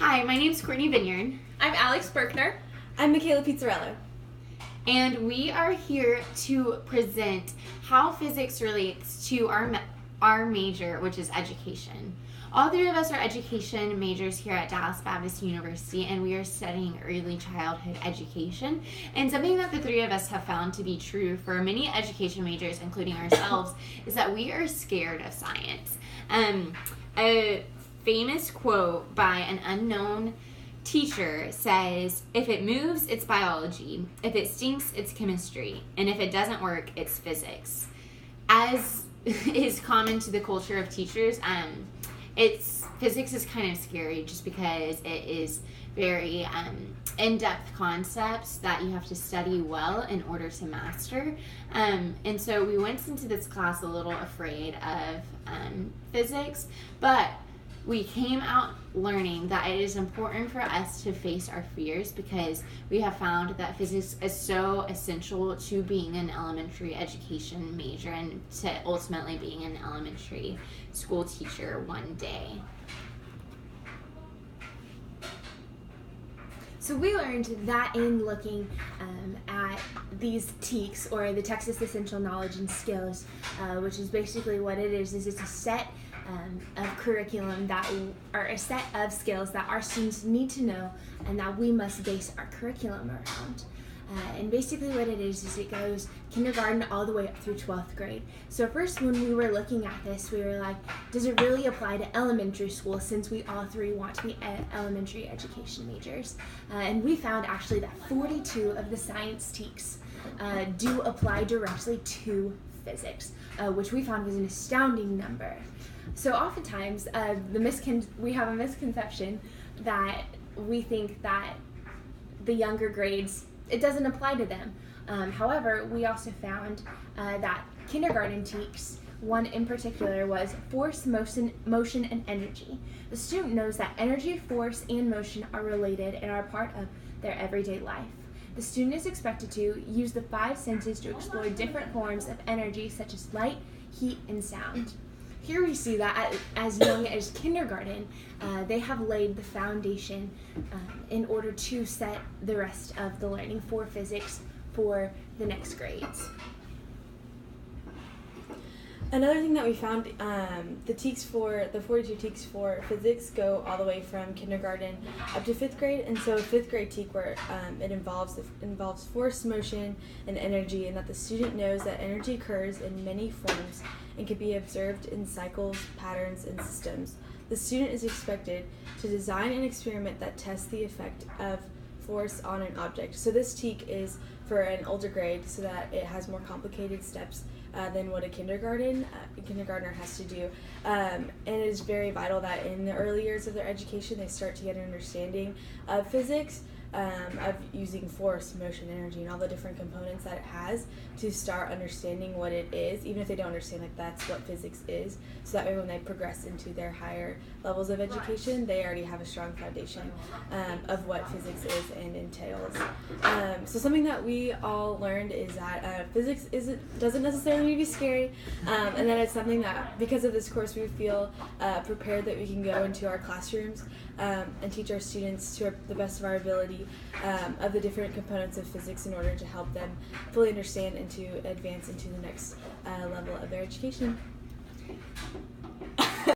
Hi, my name's Courtney Vineyard. I'm Alex Berkner. I'm Michaela Pizzarello. And we are here to present how physics relates to our major, which is education. All three of us are education majors here at Dallas Baptist University, and we are studying early childhood education. And something that the three of us have found to be true for many education majors, including ourselves, is that we are scared of science. A famous quote by an unknown teacher says, "If it moves, it's biology. If it stinks, it's chemistry. And if it doesn't work, it's physics." As is common to the culture of teachers, physics is kind of scary just because it is very in-depth concepts that you have to study well in order to master. And so we went into this class a little afraid of physics, but we came out learning that it is important for us to face our fears because we have found that physics is so essential to being an elementary education major and to ultimately being an elementary school teacher one day. So we learned that in looking at these TEKS, or the Texas Essential Knowledge and Skills, which is basically what it is it's a set of curriculum that are a set of skills that our students need to know and that we must base our curriculum around. And basically what it is it goes kindergarten all the way up through 12th grade. So first, when we were looking at this, we were like, does it really apply to elementary school, since we all three want to be elementary education majors? And we found actually that 42 of the science TEKS do apply directly to physics, which we found was an astounding number. So oftentimes, we have a misconception that we think that the younger grades, it doesn't apply to them. However, we also found that kindergarten TEKS, one in particular, was force, motion, and energy. The student knows that energy, force, and motion are related and are part of their everyday life. The student is expected to use the 5 senses to explore different forms of energy, such as light, heat, and sound. Here we see that as young as kindergarten, they have laid the foundation in order to set the rest of the learning for physics for the next grades. Another thing that we found, the 42 TEKS for physics go all the way from kindergarten up to 5th grade, and so 5th grade TEK where it involves force, motion, and energy, and that the student knows that energy occurs in many forms and can be observed in cycles, patterns, and systems. The student is expected to design an experiment that tests the effect of force on an object. So this TEK is for an older grade so that it has more complicated steps than what a kindergartner has to do. And it is very vital that in the early years of their education they start to get an understanding of physics, of using force, motion, energy, and all the different components that it has to start understanding what it is, even if they don't understand that's what physics is, so that way when they progress into their higher levels of education, they already have a strong foundation of what physics is and entails. So something that we all learned is that physics doesn't necessarily need to be scary, and that it's something that, because of this course, we feel prepared that we can go into our classrooms and teach our students to the best of our ability of the different components of physics in order to help them fully understand and to advance into the next level of their education.